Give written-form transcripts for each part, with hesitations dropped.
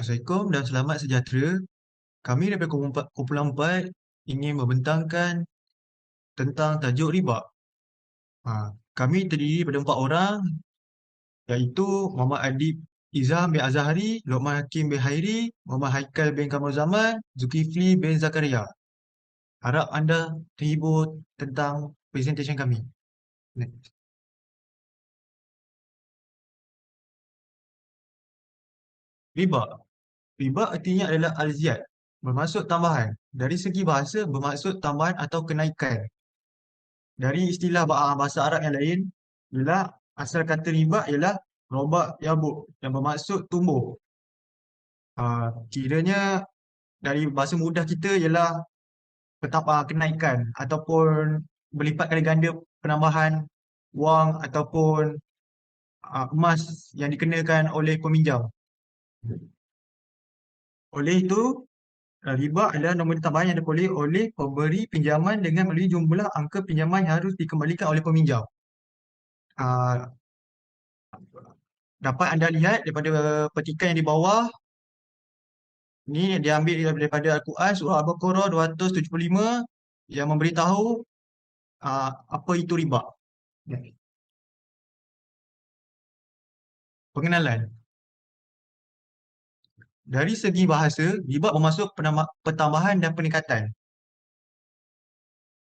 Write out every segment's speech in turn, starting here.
Assalamualaikum dan selamat sejahtera. Kami daripada Kumpulan 4 ingin membentangkan tentang tajuk riba. Ha, Kami terdiri daripada 4 orang, iaitu Muhammad Adib Izzah bin Azahari, Lokman Hakim bin Hairi, Muhammad Haikal bin Kamrul Zaman, Zulkifli bin Zakaria. Harap anda terhibur tentang presentation kami. Next. Riba. Riba artinya adalah al-ziyad, bermaksud tambahan. Dari segi bahasa, bermaksud tambahan atau kenaikan. Dari istilah bahasa Arab yang lain, ialah asal kata riba ialah robak yabuk yang bermaksud tumbuh. Kiranya dari bahasa mudah kita ialah kenaikan ataupun berlipat kali ganda penambahan wang ataupun emas yang dikenakan oleh peminjam. Oleh itu, riba adalah nombor tambahan yang diperoleh oleh pemberi pinjaman dengan melalui jumlah angka pinjaman yang harus dikembalikan oleh peminjam. Ah, Dapat anda lihat daripada petikan yang di bawah, ni diambil daripada Al-Quran surah Al-Baqarah 275 yang memberitahu apa itu riba. Pengenalan. Dari segi bahasa, riba bermaksud pertambahan dan peningkatan.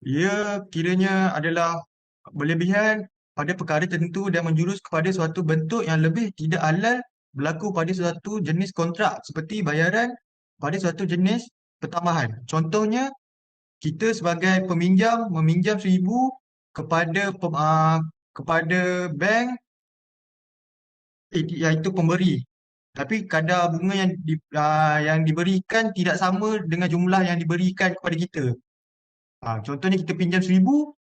Ia kiranya adalah berlebihan pada perkara tertentu dan menjurus kepada suatu bentuk yang lebih tidak halal berlaku pada suatu jenis kontrak seperti bayaran pada suatu jenis pertambahan. Contohnya, kita sebagai peminjam meminjam 1,000 kepada kepada bank, iaitu pemberi. Tapi kadar bunga yang diberikan tidak sama dengan jumlah yang diberikan kepada kita. Contohnya kita pinjam 1,000,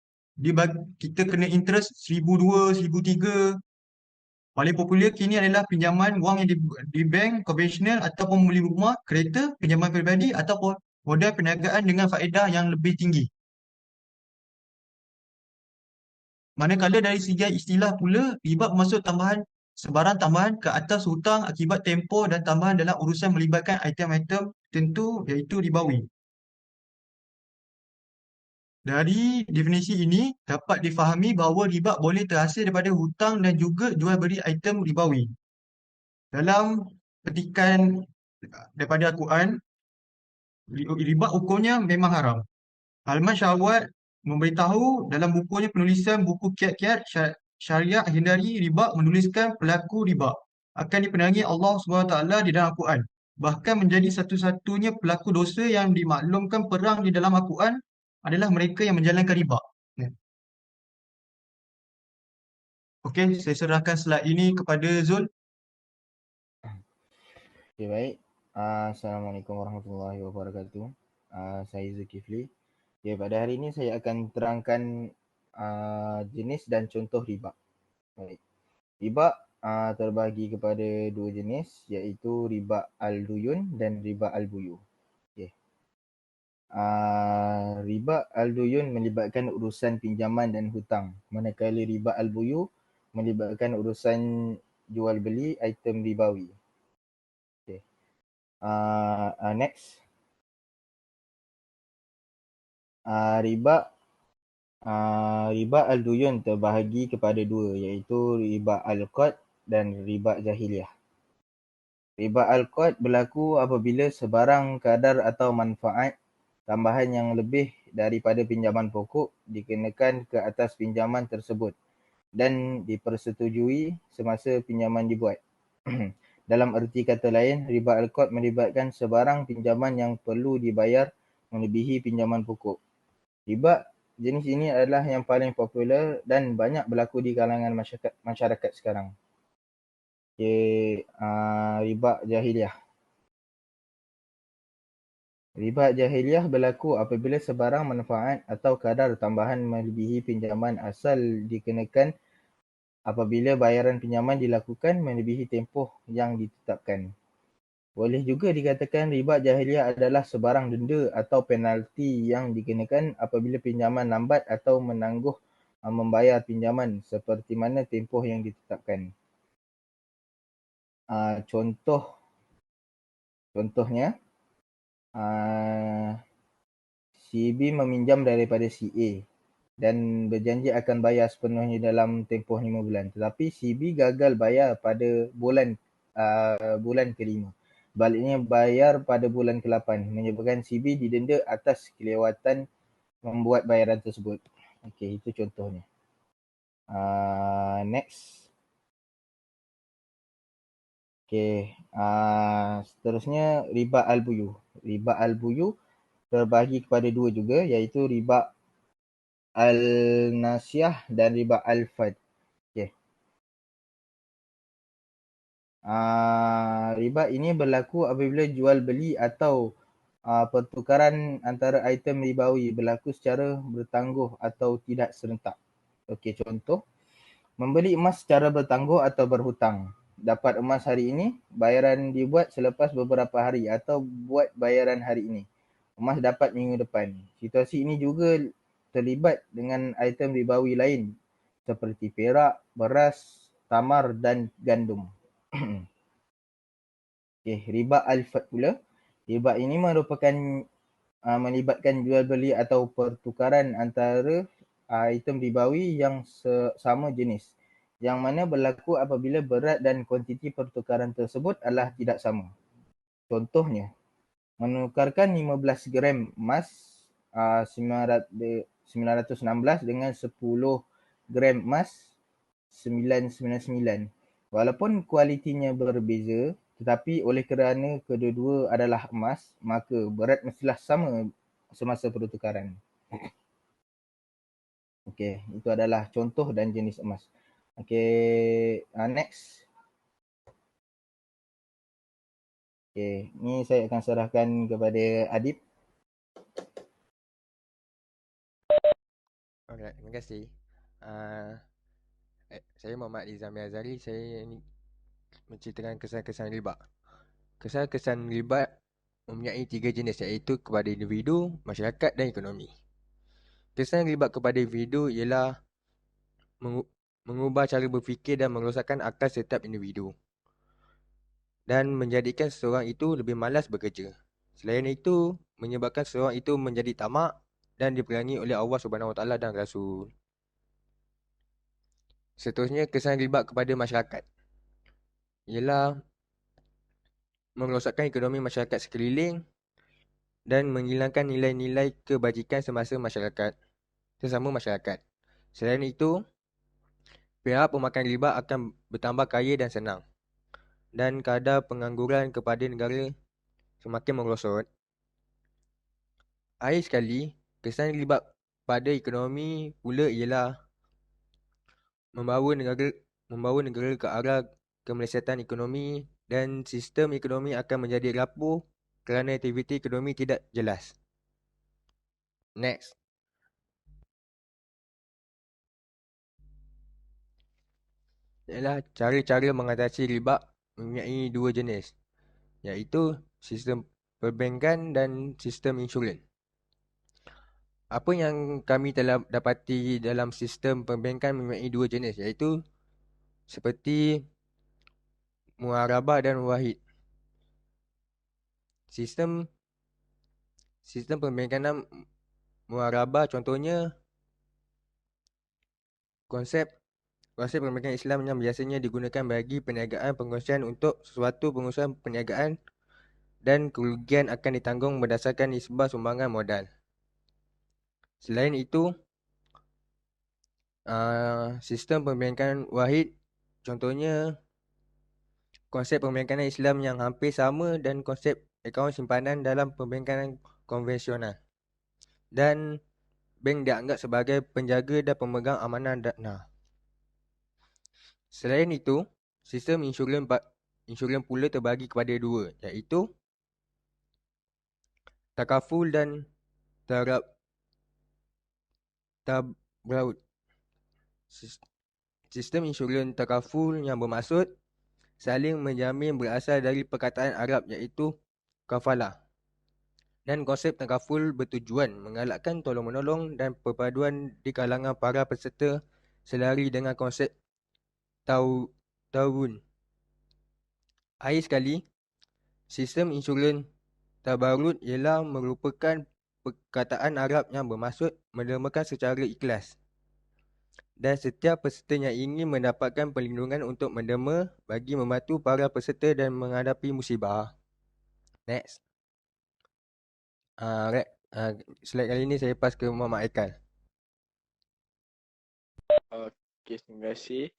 kita kena interest 1,200, 1,300. Paling popular kini adalah pinjaman wang yang di bank konvensional ataupun membeli rumah, kereta, pinjaman peribadi ataupun modal perniagaan dengan faedah yang lebih tinggi. Manakala dari segi istilah pula, riba bermaksud sebarang tambahan ke atas hutang akibat tempoh dan tambahan dalam urusan melibatkan item-item tertentu, iaitu ribawi. Dari definisi ini dapat difahami bahawa riba boleh terhasil daripada hutang dan juga jual beli item ribawi. Dalam petikan daripada Al-Quran, riba hukumnya memang haram. Alman Syahwat memberitahu dalam bukunya penulisan buku kiat-kiat syariah hindari riba, menuliskan pelaku riba akan diperangi Allah SWT di dalam Al-Quran. Bahkan menjadi satu-satunya pelaku dosa yang dimaklumkan perang di dalam Al-Quran adalah mereka yang menjalankan riba. Okey, saya serahkan slide ini kepada Zul. Okay, baik. Assalamualaikum warahmatullahi wabarakatuh. Saya Zulkifli. Okay, pada hari ini saya akan terangkan jenis dan contoh riba. Baik. Riba terbahagi kepada dua jenis, iaitu riba al-duyun dan riba al-buyu. Okay. Riba al-duyun melibatkan urusan pinjaman dan hutang, manakala riba al-buyu melibatkan urusan jual beli item ribawi. Okay. Next. Riba al-duyun terbahagi kepada dua, iaitu riba al-qad dan riba jahiliah. Riba al-qad berlaku apabila sebarang kadar atau manfaat tambahan yang lebih daripada pinjaman pokok dikenakan ke atas pinjaman tersebut dan dipersetujui semasa pinjaman dibuat. Dalam erti kata lain, riba al-qad melibatkan sebarang pinjaman yang perlu dibayar melebihi pinjaman pokok. Riba jenis ini adalah yang paling popular dan banyak berlaku di kalangan masyarakat sekarang. Okay, riba jahiliah. Riba jahiliah berlaku apabila sebarang manfaat atau kadar tambahan melebihi pinjaman asal dikenakan apabila bayaran pinjaman dilakukan melebihi tempoh yang ditetapkan. Boleh juga dikatakan riba jahiliah adalah sebarang denda atau penalti yang dikenakan apabila pinjaman lambat atau menangguh membayar pinjaman seperti mana tempoh yang ditetapkan. Contoh Contohnya, si B meminjam daripada si A dan berjanji akan bayar sepenuhnya dalam tempoh 5 bulan. Tetapi si B gagal bayar pada bulan ke-5. Baliknya bayar pada bulan ke-8, menyebabkan si B didenda atas kelewatan membuat bayaran tersebut. Okey, itu contohnya. Next. Okey, seterusnya riba al-buyu. Riba al-buyu terbahagi kepada dua juga, iaitu riba al-nasiyah dan riba al-fad. Okey. Riba ini berlaku apabila jual beli atau pertukaran antara item ribawi berlaku secara bertangguh atau tidak serentak. Okey, contoh, membeli emas secara bertangguh atau berhutang. Dapat emas hari ini, bayaran dibuat selepas beberapa hari atau buat bayaran hari ini. Emas dapat minggu depan. Situasi ini juga terlibat dengan item ribawi lain seperti perak, beras, tamar dan gandum. Okay, riba al-fad pula. Riba ini merupakan melibatkan jual beli atau pertukaran antara item ribawi yang sama jenis, yang mana berlaku apabila berat dan kuantiti pertukaran tersebut adalah tidak sama. Contohnya, menukarkan 15 gram emas 916 dengan 10 gram emas 999. Walaupun kualitinya berbeza, tetapi oleh kerana kedua-dua adalah emas, maka berat mestilah sama semasa pertukaran. Okey, itu adalah contoh dan jenis emas. Okey, next. Okey, ni saya akan serahkan kepada Adib. Alright, terima kasih. Saya Muhammad Izami Azari. Saya ini menceritakan kesan-kesan riba. Kesan-kesan riba mempunyai 3 jenis, iaitu kepada individu, masyarakat dan ekonomi. Kesan riba kepada individu ialah mengubah cara berfikir dan merosakkan akal setiap individu dan menjadikan seseorang itu lebih malas bekerja. Selain itu, menyebabkan seseorang itu menjadi tamak dan diperangi oleh Allah SWT dan Rasul. Seterusnya, kesan riba kepada masyarakat ialah merosakkan ekonomi masyarakat sekeliling dan menghilangkan nilai-nilai kebajikan sesama masyarakat. Selain itu, pihak pemakan riba akan bertambah kaya dan senang, dan kadar pengangguran kepada negara semakin merosot. Akhir sekali, kesan riba pada ekonomi pula ialah membawa negara ke arah kemelesatan ekonomi, dan sistem ekonomi akan menjadi rapuh kerana aktiviti ekonomi tidak jelas. Next. Ialah cara-cara mengatasi riba mempunyai dua jenis, iaitu sistem perbankan dan sistem insurans. Apa yang kami telah dapati dalam sistem perbankan mempunyai dua jenis, iaitu seperti muarabah dan wahid. Sistem perbankan muarabah contohnya konsep perbankan Islam yang biasanya digunakan bagi perniagaan pengkongsian untuk sesuatu pengurusan perniagaan dan kerugian akan ditanggung berdasarkan nisbah sumbangan modal. Selain itu, sistem perbankan wahid contohnya konsep perbankan Islam yang hampir sama dan konsep akaun simpanan dalam perbankan konvensional, dan bank dianggap sebagai penjaga dan pemegang amanah dana. Selain itu, sistem insurans pula terbahagi kepada dua, iaitu takaful dan tabraut. Sistem insurans takaful yang bermaksud saling menjamin berasal dari perkataan Arab, iaitu kafalah. Dan konsep takaful bertujuan menggalakkan tolong-menolong dan perpaduan di kalangan para peserta selari dengan konsep Ta'awun. Akhir sekali, Sistem insulin tabarut ialah merupakan perkataan Arab yang bermaksud mendermakan secara ikhlas. Dan setiap peserta yang ingin mendapatkan perlindungan untuk menderma bagi membantu para peserta dan menghadapi musibah. Next. Right. Slide kali ni saya pas ke Muhammad Aikal. Okey, terima kasih.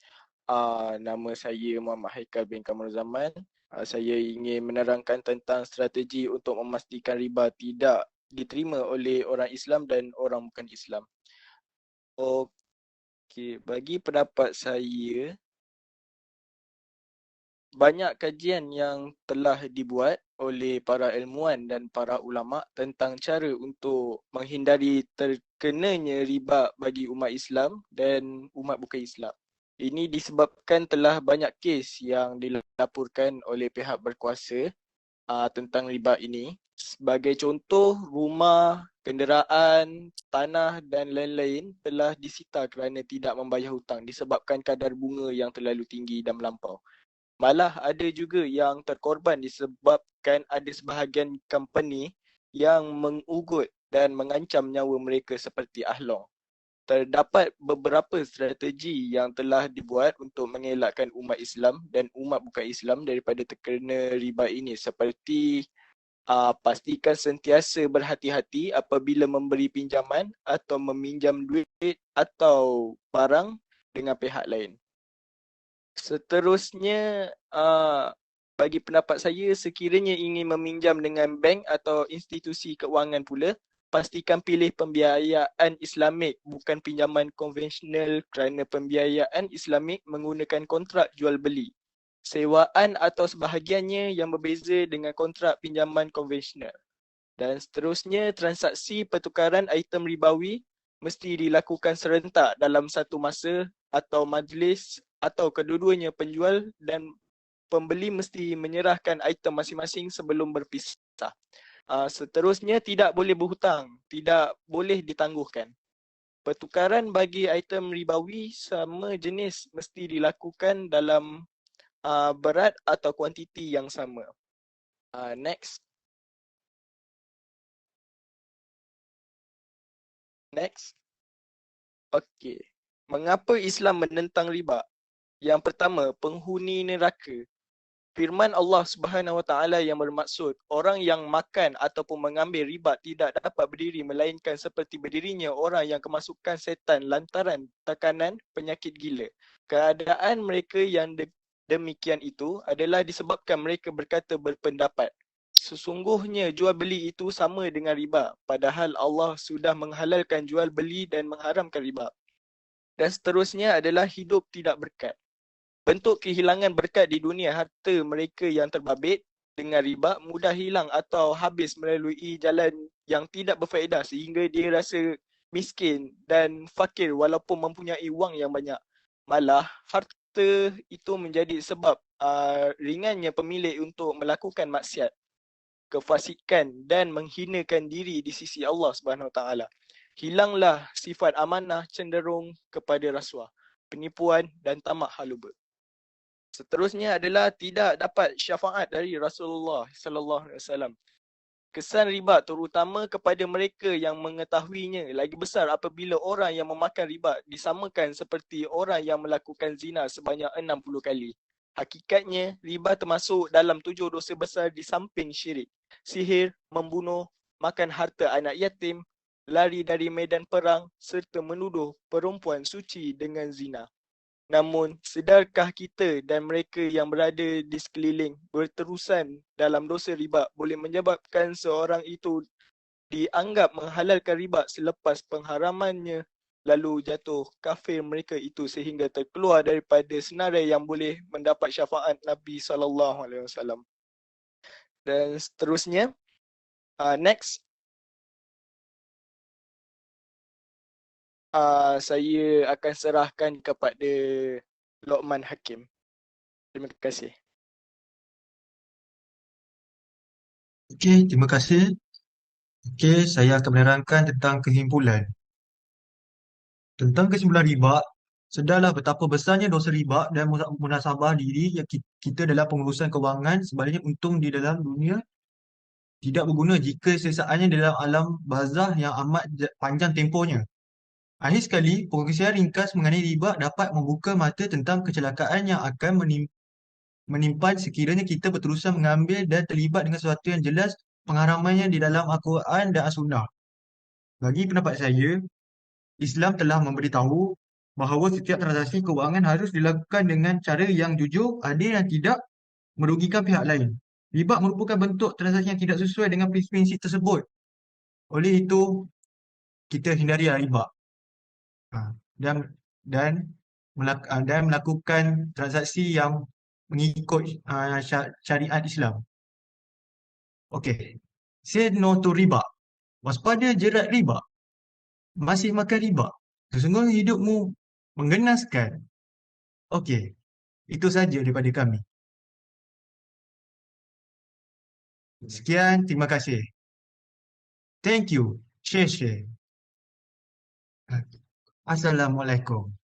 Nama saya Muhammad Haikal bin Kamal Zaman. Saya ingin menerangkan tentang strategi untuk memastikan riba tidak diterima oleh orang Islam dan orang bukan Islam. Okey, bagi pendapat saya, banyak kajian yang telah dibuat oleh para ilmuwan dan para ulama tentang cara untuk menghindari terkenanya riba bagi umat Islam dan umat bukan Islam. Ini disebabkan telah banyak kes yang dilaporkan oleh pihak berkuasa tentang riba ini. Sebagai contoh, rumah, kenderaan, tanah dan lain-lain telah disita kerana tidak membayar hutang disebabkan kadar bunga yang terlalu tinggi dan melampau. Malah ada juga yang terkorban disebabkan ada sebahagian company yang mengugut dan mengancam nyawa mereka seperti Ahlong. Terdapat beberapa strategi yang telah dibuat untuk mengelakkan umat Islam dan umat bukan Islam daripada terkena riba ini, seperti pastikan sentiasa berhati-hati apabila memberi pinjaman atau meminjam duit atau barang dengan pihak lain. Seterusnya, bagi pendapat saya, sekiranya ingin meminjam dengan bank atau institusi keuangan pula, pastikan pilih pembiayaan Islamik bukan pinjaman konvensional kerana pembiayaan Islamik menggunakan kontrak jual beli, sewaan atau sebahagiannya yang berbeza dengan kontrak pinjaman konvensional. Dan seterusnya, transaksi pertukaran item ribawi mesti dilakukan serentak dalam satu masa atau majlis, atau kedua-duanya penjual dan pembeli mesti menyerahkan item masing-masing sebelum berpisah. Seterusnya, tidak boleh berhutang, tidak boleh ditangguhkan. Pertukaran bagi item ribawi sama jenis mesti dilakukan dalam berat atau kuantiti yang sama. Next. Okey. Mengapa Islam menentang riba? Yang pertama, penghuni neraka. Firman Allah Subhanahu Wa Taala yang bermaksud, orang yang makan ataupun mengambil riba tidak dapat berdiri melainkan seperti berdirinya orang yang kemasukan setan lantaran tekanan penyakit gila. Keadaan mereka yang demikian itu adalah disebabkan mereka berkata berpendapat, sesungguhnya jual beli itu sama dengan riba, padahal Allah sudah menghalalkan jual beli dan mengharamkan riba. Dan seterusnya adalah hidup tidak berkat. Bentuk kehilangan berkat di dunia, harta mereka yang terbabit dengan riba mudah hilang atau habis melalui jalan yang tidak berfaedah sehingga dia rasa miskin dan fakir walaupun mempunyai wang yang banyak. Malah harta itu menjadi sebab ringannya pemilik untuk melakukan maksiat, kefasikan dan menghinakan diri di sisi Allah Subhanahu Wa Taala. Hilanglah sifat amanah cenderung kepada rasuah, penipuan dan tamak haluba. Seterusnya adalah tidak dapat syafaat dari Rasulullah sallallahu alaihi wasallam. Kesan riba terutama kepada mereka yang mengetahuinya lagi besar apabila orang yang memakan riba disamakan seperti orang yang melakukan zina sebanyak 60 kali. Hakikatnya, riba termasuk dalam 7 dosa besar di samping syirik, sihir, membunuh, makan harta anak yatim, lari dari medan perang serta menuduh perempuan suci dengan zina. Namun, sedarkah kita dan mereka yang berada di sekeliling berterusan dalam dosa riba boleh menyebabkan seorang itu dianggap menghalalkan riba selepas pengharamannya, lalu jatuh kafir mereka itu sehingga terkeluar daripada senarai yang boleh mendapat syafaat Nabi SAW. Dan seterusnya, next. Saya akan serahkan kepada Luqman Hakim. Terima kasih. Okey, terima kasih. Okey, saya akan menerangkan tentang kesimpulan. Tentang kesimpulan riba, Sedarlah betapa besarnya dosa riba dan munasabah diri yang kita dalam pengurusan kewangan. Sebaliknya untung di dalam dunia tidak berguna jika sesaannya dalam alam barzah yang amat panjang tempohnya. Akhir sekali, perkongsian ringkas mengenai riba dapat membuka mata tentang kecelakaan yang akan menimpan sekiranya kita berterusan mengambil dan terlibat dengan sesuatu yang jelas pengharamannya di dalam Al-Quran dan As-Sunnah. Bagi pendapat saya, Islam telah memberitahu bahawa setiap transaksi kewangan harus dilakukan dengan cara yang jujur, adil dan tidak merugikan pihak lain. Riba merupakan bentuk transaksi yang tidak sesuai dengan prinsip tersebut. Oleh itu, kita hindari riba. Ha, dan dan dan melakukan transaksi yang mengikut syariat Islam. Okey. Say no to riba. Waspada jerat riba. Masih makan riba. Sesungguhnya hidupmu menggenaskan. Okey. Itu saja daripada kami. Sekian, terima kasih. Thank you. Share. Assalamualaikum.